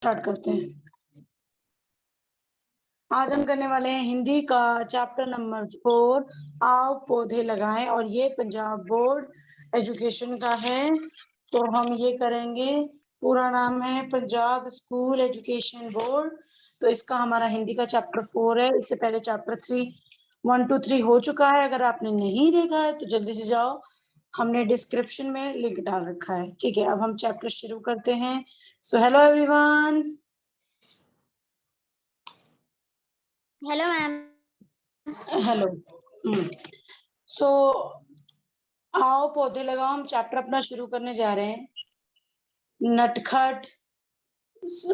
Start करते हैं। आज हम करने वाले हैं हिंदी का चैप्टर नंबर 4 आओ पौधे लगाएं, और ये पंजाब बोर्ड एजुकेशन का है। तो हम ये करेंगे, पूरा नाम है पंजाब स्कूल एजुकेशन बोर्ड। तो इसका हमारा हिंदी का चैप्टर 4 है। इससे पहले चैप्टर 3 1 2 3 हो चुका है। अगर आपने नहीं देखा है तो जल्दी से जाओ, हमने डिस्क्रिप्शन में लिंक डाल रखा है। ठीक है, अब हम चैप्टर शुरू करते हैं। So hello everyone. Hello ma'am. Hello. So आओ पौधे लगाओ, हम चैप्टर अपना शुरू करने जा रहे हैं। नटखट,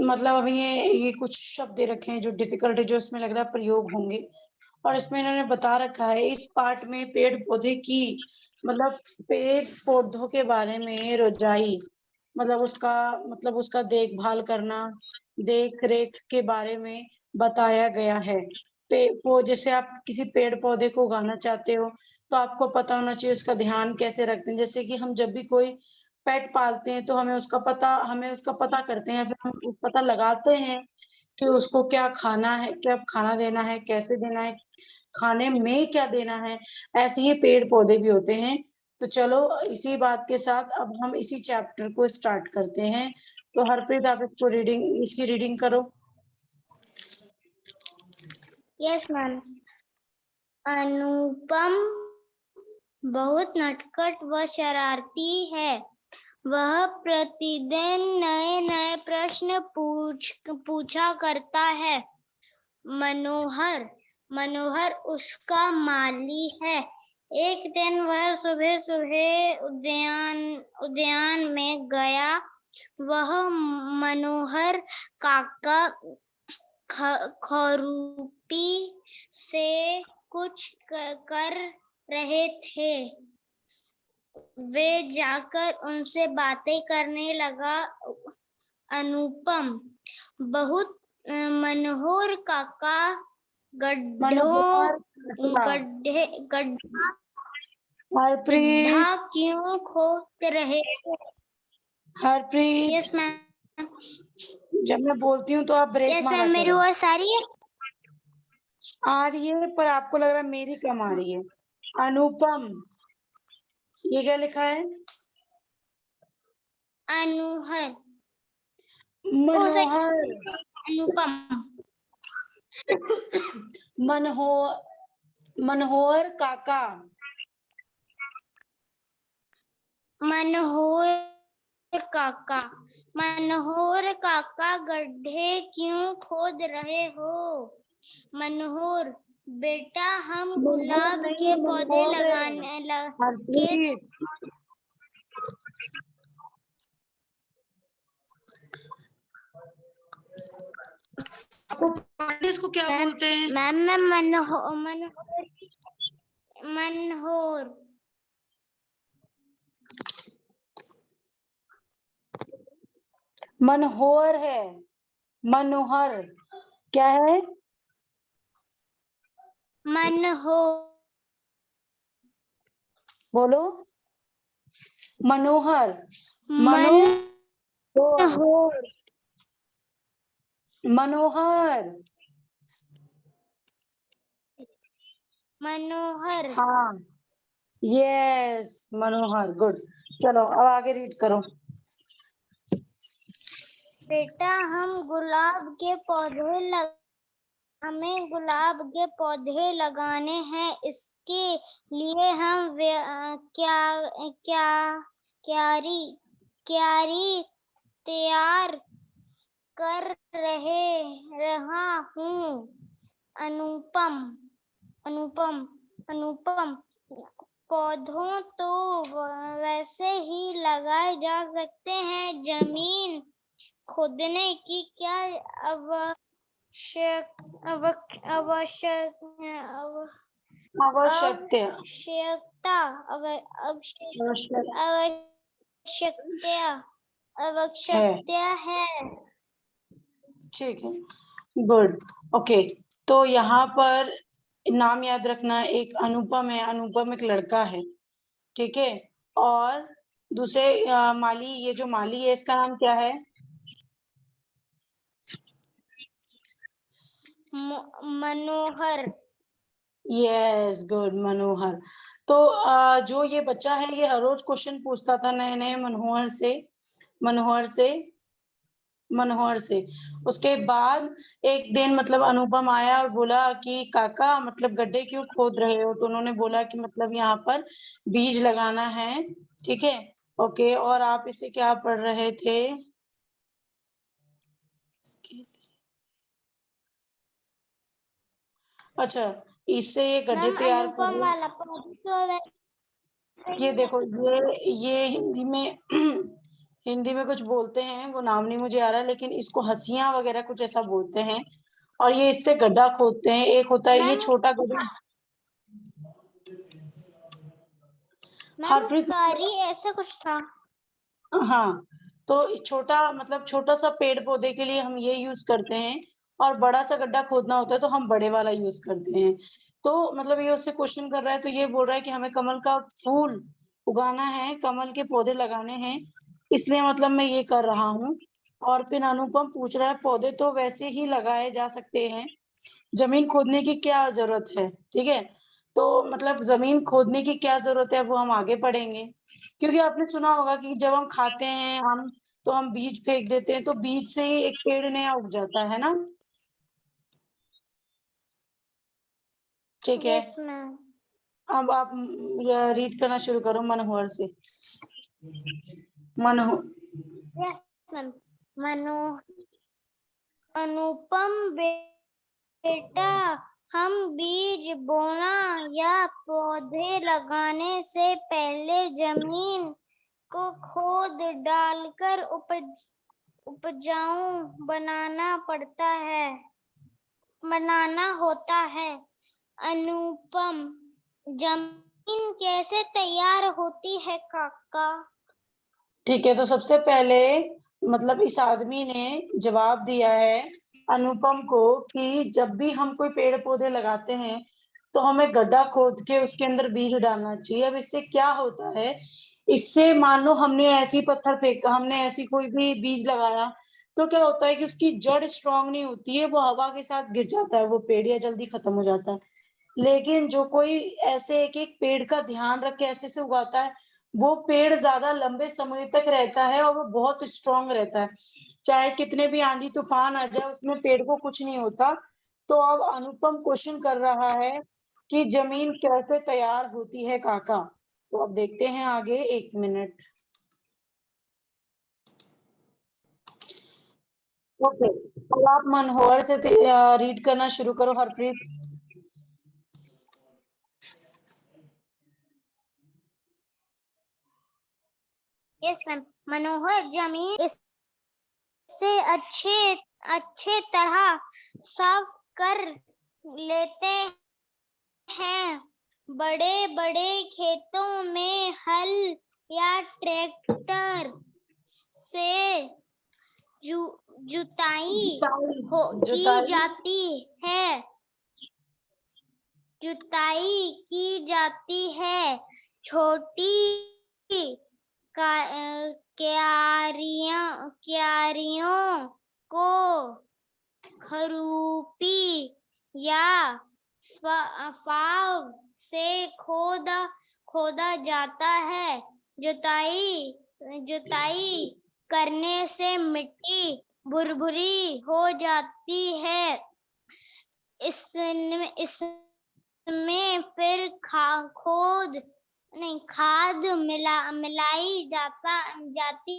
मतलब अभी ये कुछ शब्द दे रखे हैं जो डिफिकल्ट है, जो इसमें लग रहा है प्रयोग होंगे। और इसमें इन्होंने बता रखा है इस पार्ट में पेड़ पौधे की, मतलब पेड़ पौधों के बारे में रोजाई, मतलब उसका देखभाल करना, देख रेख के बारे में बताया गया है। वो जैसे आप किसी पेड़ पौधे को उगाना चाहते हो तो आपको पता होना चाहिए उसका ध्यान कैसे रखते हैं। जैसे कि हम जब भी कोई पेट पालते हैं तो हमें उसका पता करते हैं, फिर हम पता लगाते हैं कि उसको क्या खाना है, क्या खाना देना है, कैसे देना है, खाने में क्या देना है। ऐसे ही पेड़ पौधे भी होते हैं। तो चलो इसी बात के साथ अब हम इसी चैप्टर को स्टार्ट करते हैं। तो हरप्रीत, आप इसकी रीडिंग करो। Yes ma'am. अनुपम बहुत नटखट व शरारती है। वह प्रतिदिन नए नए प्रश्न पूछा करता है। मनोहर उसका माली है। एक दिन वह सुबह सुबह उद्यान में गया। वह मनोहर काका खुरपी से कुछ कर रहे थे। वे जाकर उनसे बातें करने लगा। अनुपम बहुत मनोहर काका गड्ढा हरप्रीत, क्यों खोद रहे थे? Harpreet, yes ma'am. जब मैं बोलती हूँ तो आप ब्रेक यस मारा मैम, मेरी करो। वॉइस आ रही है? आ रही है, पर आपको लग रहा है मेरी कम आ रही है। अनुपम, ये क्या लिखा है? अनुहर मनोहर, अनुपम मनोहर काका मनोहर काका गड्ढे क्यों खोद रहे हो? मनोहर बेटा, हम गुलाब के पौधे लगाने के इसको क्या बोलते हैं? मैम मनोहर मनोहर है। मनोहर क्या है? बोलो। मनोहर, मनोहर हाँ, यस मनोहर, गुड। चलो अब आगे रीड करो। बेटा, हमें गुलाब के पौधे लगाने हैं। इसके लिए हम क्यारी तैयार कर रहा हूँ। अनुपम पौधों तो वैसे ही लगाए जा सकते हैं। जमीन खोदने की क्या आवश्यकता है। ठीक है, गुड, ओके। तो यहाँ पर नाम याद रखना, एक अनुपम है। अनुपम एक लड़का है, ठीक है। और दूसरे माली, ये जो माली है इसका नाम क्या है? मनोहर। यस, गुड, मनोहर। तो जो ये बच्चा है ये हर रोज क्वेश्चन पूछता था नए नए मनोहर से, मनोहर से, मनोहर से। उसके बाद एक दिन मतलब अनुपम आया और बोला कि काका मतलब गड्ढे क्यों खोद रहे हो? तो उन्होंने बोला कि मतलब यहाँ पर बीज लगाना है, ठीक है, ओके। और आप इसे क्या पढ़ रहे थे? अच्छा, इससे ये गड्ढे मैम तैयार कर अनुपम रहे। वाला पौधे तो वैसे ये ही देखो, ये हिंदी में हिंदी में कुछ बोलते हैं, वो नाम नहीं मुझे आ रहा, लेकिन इसको हंसिया वगैरह कुछ ऐसा बोलते हैं। और ये इससे गड्ढा खोदते हैं। एक होता है ये मैम छोटा गड्ढा। मैम हरप्रीत, कारी ऐसा कुछ था। हाँ, तो इस छोटा मतलब छोटा सा पेड़ पौधे के लिए हम ये यूज करते हैं, और बड़ा सा गड्ढा खोदना होता है तो हम बड़े वाला यूज करते हैं। तो मतलब ये उससे क्वेश्चन कर रहा है, तो ये बोल रहा है कि हमें कमल का फूल उगाना है, कमल के पौधे लगाने हैं, इसलिए मतलब मैं ये कर रहा हूँ। और फिर अनुपम पूछ रहा है पौधे तो वैसे ही लगाए जा सकते हैं, जमीन खोदने की क्या जरूरत है, ठीक है। तो मतलब जमीन खोदने की क्या जरूरत है वो हम आगे पढ़ेंगे। क्योंकि आपने सुना होगा कि जब हम खाते हैं हम, तो हम बीज फेंक देते हैं, तो बीज से ही एक पेड़ नया उग जाता है ना, ठीक है। Yes ma'am. अब आप रीड करना शुरू करो मनोहर से। मनोहर, यस मैम। मनो अनुपम बेटा, हम बीज बोना या पौधे लगाने से पहले जमीन को खोद डालकर उपजाऊ बनाना होता है। अनुपम, जमीन कैसे तैयार होती है काका? ठीक है। तो सबसे पहले मतलब इस आदमी ने जवाब दिया है अनुपम को कि जब भी हम कोई पेड़ पौधे लगाते हैं तो हमें गड्ढा खोद के उसके अंदर बीज डालना चाहिए। अब इससे क्या होता है, इससे मान लो हमने ऐसी पत्थर फेंका, हमने ऐसी कोई भी बीज लगाया, तो क्या होता है कि उसकी जड़ स्ट्रांग नहीं होती है, वो हवा के साथ गिर जाता है, वो पेड़ या जल्दी खत्म हो जाता है। लेकिन जो कोई ऐसे एक एक पेड़ का ध्यान रख के ऐसे से उगाता है, वो पेड़ ज्यादा लंबे समय तक रहता है और वो बहुत स्ट्रांग रहता है, चाहे कितने भी आंधी तूफान आ जाए उसमें पेड़ को कुछ नहीं होता। तो अब अनुपम क्वेश्चन कर रहा है कि जमीन कैसे तैयार होती है काका। तो अब देखते हैं आगे, एक मिनट। ओके, तो आप मनोहर से रीड करना शुरू करो हरप्रीत। Yes ma'am. मनोहर, जमीन से अच्छे तरह साफ कर लेते हैं। बड़े बड़े खेतों में हल या ट्रैक्टर से जुताई की जुताई, जाती है। जुताई की जाती है। छोटी क्यारियों को खुरपी या फाव से खोदा जाता है। जुताई करने से मिट्टी भुरभुरी हो जाती है। इसमें फिर खाद मिलाई जाती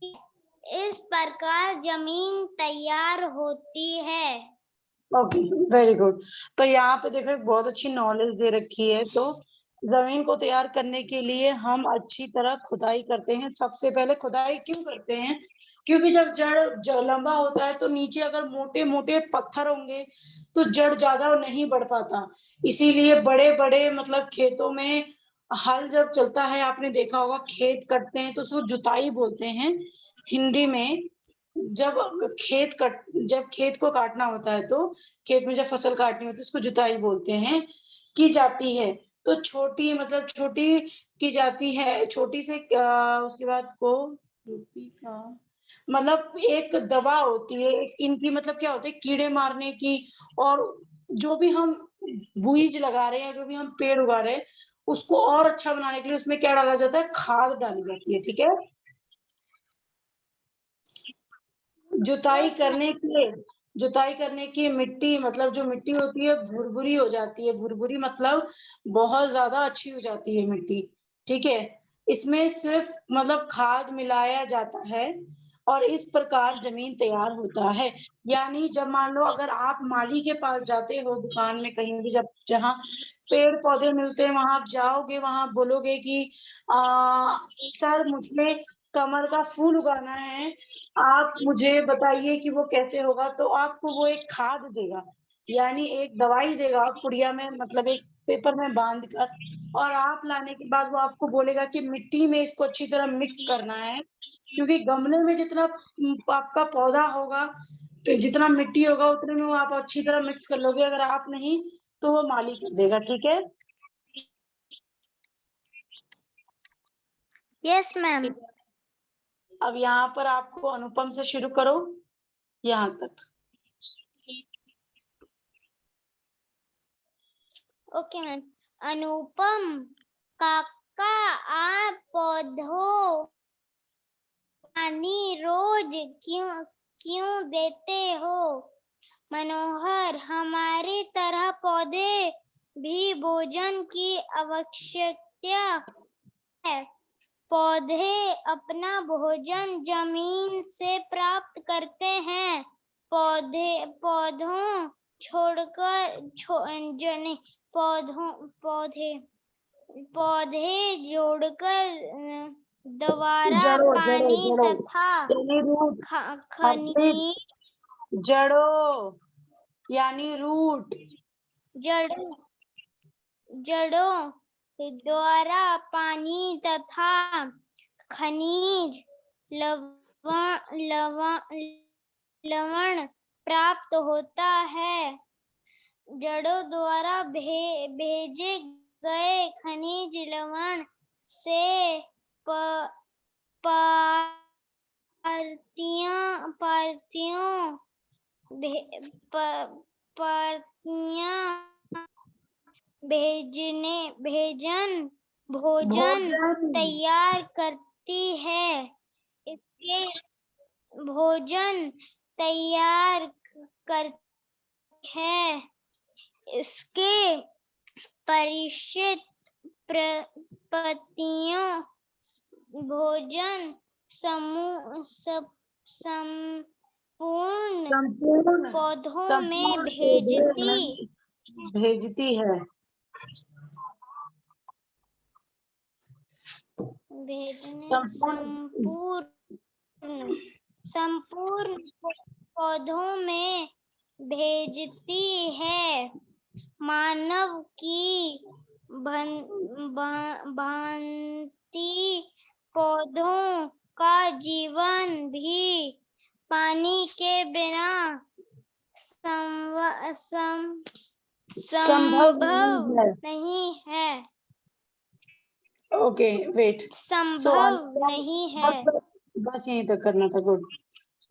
है। इस प्रकार जमीन तैयार होती है। Okay, very good. तो यहाँ पे देखो एक बहुत अच्छी नॉलेज दे रखी है। तो जमीन को तैयार करने के लिए हम अच्छी तरह खुदाई करते हैं। सबसे पहले खुदाई क्यों करते हैं? क्योंकि जब जड़ लंबा होता है तो नीचे अगर मोटे मोटे पत्थर होंगे तो जड़ ज्यादा नहीं बढ़ पाता। इसीलिए बड़े बड़े मतलब खेतों में हल जब चलता है, आपने देखा होगा खेत कटते हैं तो उसको जुताई बोलते हैं हिंदी में। जब जब खेत को काटना होता है तो खेत में जब फसल काटनी होती है उसको जुताई बोलते हैं, की जाती है। तो छोटी मतलब छोटी की जाती है, छोटी से उसके बाद को, मतलब एक दवा होती है, इनकी मतलब क्या होता है, कीड़े मारने की। और जो भी हम बीज लगा रहे हैं, जो भी हम पेड़ उगा रहे हैं, उसको और अच्छा बनाने के लिए उसमें क्या डाला जाता है, खाद डाली जाती है, ठीक है। जुताई यस मैम। करने के जुताई करने की मिट्टी, मतलब जो मिट्टी होती है भुरभुरी हो जाती है। भुरभुरी मतलब बहुत ज्यादा अच्छी हो जाती है मिट्टी, ठीक है। इसमें सिर्फ मतलब खाद मिलाया जाता है और इस प्रकार जमीन तैयार होता है। यानी जब मान लो अगर आप माली के पास जाते हो, दुकान में कहीं भी, जब जहाँ पेड़ पौधे मिलते हैं वहां आप जाओगे, वहां बोलोगे कि सर मुझे कमल का फूल उगाना है, आप मुझे बताइए कि वो कैसे होगा, तो आपको वो एक खाद देगा, यानी एक दवाई देगा पुड़िया में, मतलब एक पेपर में बांध कर। और आप लाने के बाद वो आपको बोलेगा कि मिट्टी में इसको अच्छी तरह मिक्स करना है, क्योंकि गमले में जितना आपका पौधा होगा, तो जितना मिट्टी होगा उतने में वो आप अच्छी तरह मिक्स कर लोगे। अगर आप नहीं तो वो माली कर देगा, ठीक है। Yes ma'am. ठीक है, अब यहाँ पर आपको अनुपम से शुरू करो, यहाँ तक। Okay ma'am. अनुपम, काका आप पौधों पानी रोज क्यों क्यों देते हो? मनोहर, हमारी तरह पौधे भी भोजन की आवश्यकता है। पौधे अपना भोजन जमीन से प्राप्त करते हैं। पौधों छोड़कर पौधे जोड़कर दोबारा जड़ो जड़ो पानी जड़ो तथा यानी रूट, अर्पित, खनिज जड़ो यानी रूट। जड़ों द्वारा पानी तथा खनिज लवण प्राप्त होता है। जड़ों द्वारा भेजे गए खनिज लवण से भेजन भोजन भोजन तैयार करती है। इसके भोजन तैयार करती है। इसके परिचित पत्तियों भोजन संपूर्ण पौधों में भेजती है। संपूर्ण संपूर्ण पौधों में भेजती है। मानव की भांति पौधों का जीवन भी पानी के बिना संभव नहीं है। ओके वेट, संभव नहीं है। बस यहीं तक करना था, गुड।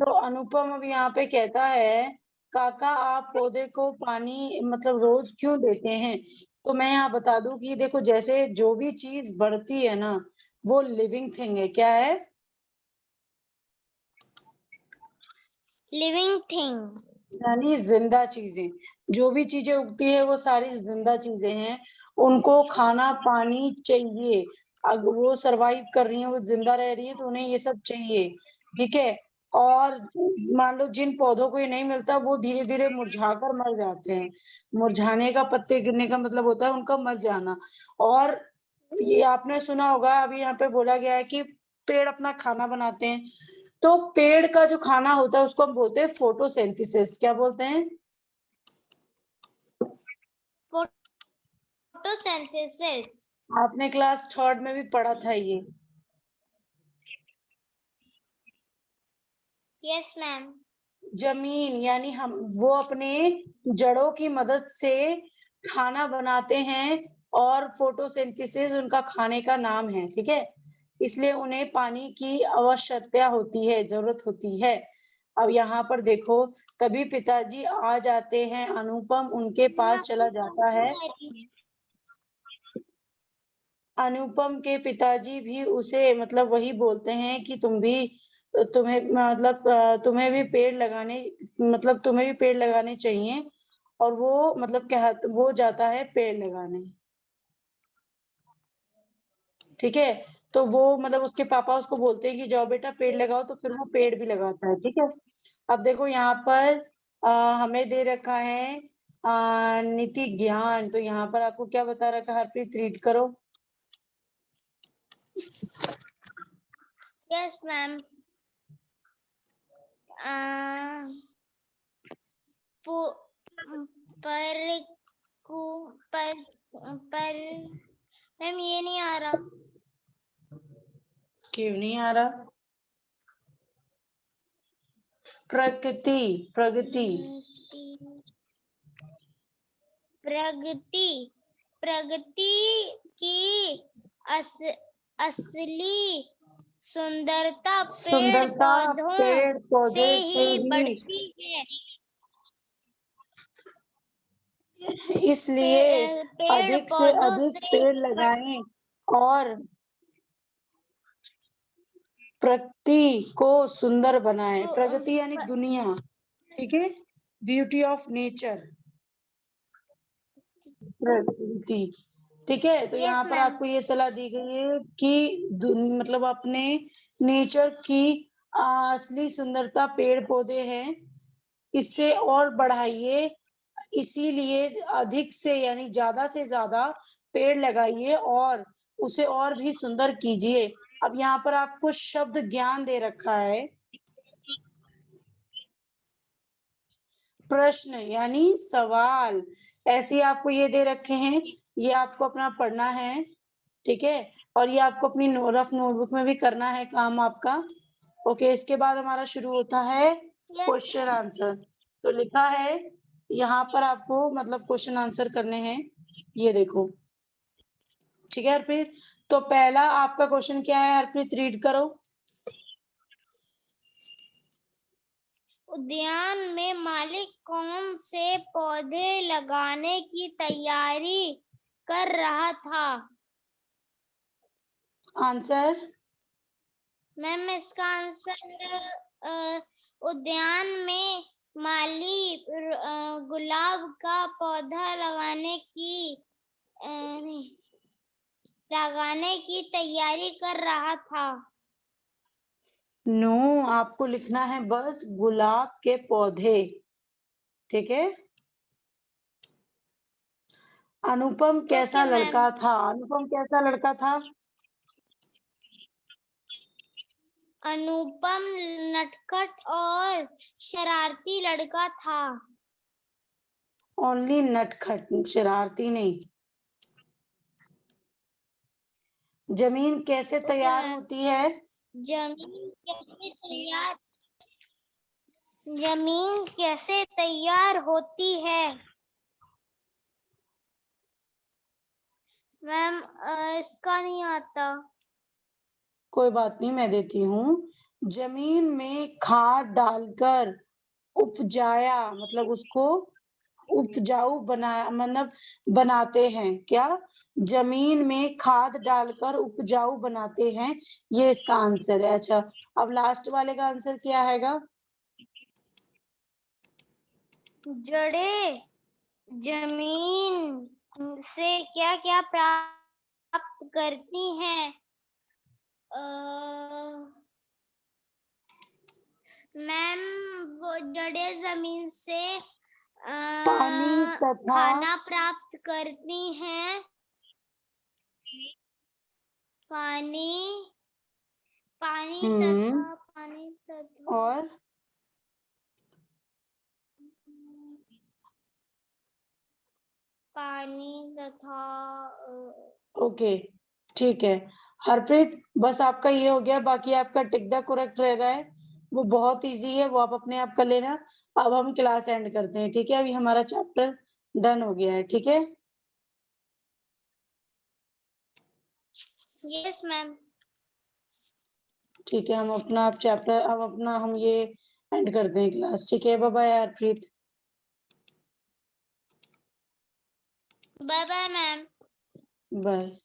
तो अनुपम अब यहाँ पे कहता है, काका आप पौधे को पानी मतलब रोज क्यों देते हैं? तो मैं यहाँ बता दूं कि देखो, जैसे जो भी चीज बढ़ती है ना, वो लिविंग थिंग है। क्या है? लिविंग थिंग यानी जिंदा चीजें। जो भी चीजें उगती है वो सारी जिंदा चीजें हैं। उनको खाना पानी चाहिए। अगर वो सरवाइव कर रही है, वो जिंदा रह रही है, तो उन्हें ये सब चाहिए, ठीक है। और मान लो जिन पौधों को ये नहीं मिलता, वो धीरे धीरे मुरझाकर मर जाते हैं। मुरझाने का, पत्ते गिरने का मतलब होता है उनका मर जाना। और ये आपने सुना होगा, अभी यहाँ पे बोला गया है कि पेड़ अपना खाना बनाते हैं। तो पेड़ का जो खाना होता है उसको हम बोलते हैं फोटोसिंथेसिस। क्या बोलते हैं? फोटोसिंथेसिस। आपने क्लास थर्ड में भी पढ़ा था ये। Yes ma'am. जमीन यानी हम, वो अपने जड़ों की मदद से खाना बनाते हैं, और फोटोसिंथेसिस उनका खाने का नाम है, ठीक है। इसलिए उन्हें पानी की आवश्यकता होती है, जरूरत होती है। अब यहाँ पर देखो, तभी पिताजी आ जाते हैं, अनुपम उनके पास चला जाता है। अनुपम के पिताजी भी उसे मतलब वही बोलते हैं कि तुम्हें मतलब तुम्हें भी पेड़ लगाने मतलब तुम्हें भी पेड़ लगाने चाहिए, और वो मतलब वो जाता है पेड़ लगाने। ठीक है, तो वो मतलब उसके पापा उसको बोलते हैं कि जाओ बेटा पेड़ लगाओ, तो फिर वो पेड़ भी लगाता है। ठीक है, अब देखो यहाँ पर हमें दे रखा है नीति ज्ञान, तो यहाँ पर आपको क्या बता रखा है, हरप्रीत रीड करो। Yes ma'am. पर पर मैम ये नहीं आ रहा। क्यों नहीं आ रहा? प्रगति प्रगति प्रगति प्रगति की असली सुंदरता पेड़ सुंदरता पौधों पेड़ से पौधे से ही ही, बढ़ती है। इसलिए पेड़ अधिक से पौधों अधिक से पेड़ ही लगाएं और प्रकृति को सुंदर बनाएं। प्रगति यानी दुनिया, ठीक है, ब्यूटी ऑफ नेचर, प्रकृति। ठीक है, तो यस यहाँ पर मैम। आपको ये सलाह दी गई है कि मतलब अपने नेचर की असली सुंदरता पेड़ पौधे हैं, इससे और बढ़ाइए, इसीलिए अधिक से यानी ज्यादा से ज्यादा पेड़ लगाइए और उसे और भी सुंदर कीजिए। अब यहाँ पर आपको शब्द ज्ञान दे रखा है, प्रश्न यानी सवाल ऐसे आपको ये दे रखे हैं, ये आपको अपना पढ़ना है। ठीक है, और ये आपको अपनी रफ नोटबुक में भी करना है काम आपका। ओके, इसके बाद हमारा शुरू होता है क्वेश्चन आंसर। तो लिखा है यहाँ पर आपको मतलब क्वेश्चन आंसर करने हैं, ये देखो। ठीक है हरप्रीत, तो पहला आपका क्वेश्चन क्या है, हरप्रीत रीड करो। उद्यान में मालिक कौन से पौधे लगाने की तैयारी कर रहा था? आंसर मैम इसका आंसर उद्यान में माली गुलाब का पौधा लगाने की तैयारी कर रहा था। नो, आपको लिखना है बस गुलाब के पौधे। ठीक है, अनुपम कैसा ओके मैम। लड़का था, अनुपम कैसा लड़का था? अनुपम नटखट और शरारती लड़का था। ओनली नटखट, शरारती नहीं। जमीन कैसे ओके तैयार मैम। होती है? जमीन कैसे तैयार होती है? मैम इसका नहीं आता। कोई बात नहीं, मैं देती हूँ। जमीन में खाद डालकर उपजाया मतलब उसको उपजाऊ मतलब बनाते हैं क्या? जमीन में खाद डालकर उपजाऊ बनाते हैं, ये इसका आंसर है। अच्छा, अब लास्ट वाले का आंसर क्या हैगा? जड़ें जमीन से क्या क्या प्राप्त करती हैं? मैम वो जड़ें जमीन से पानी तथा खाना प्राप्त करती हैं। पानी पानी तथा और पानी तथा ओके, ठीक है हरप्रीत, बस आपका ये हो गया, बाकी आपका टिक द करेक्ट रह रहा है, वो बहुत इजी है, वो आप अपने आप कर लेना। अब हम क्लास एंड करते हैं, ठीक है, अभी हमारा चैप्टर डन हो गया है। ठीक है, यस मैम। ठीक है, हम अपना चैप्टर हम ये एंड करते हैं क्लास। ठीक है, bye bye Harpreet. Bye bye ma'am. Bye.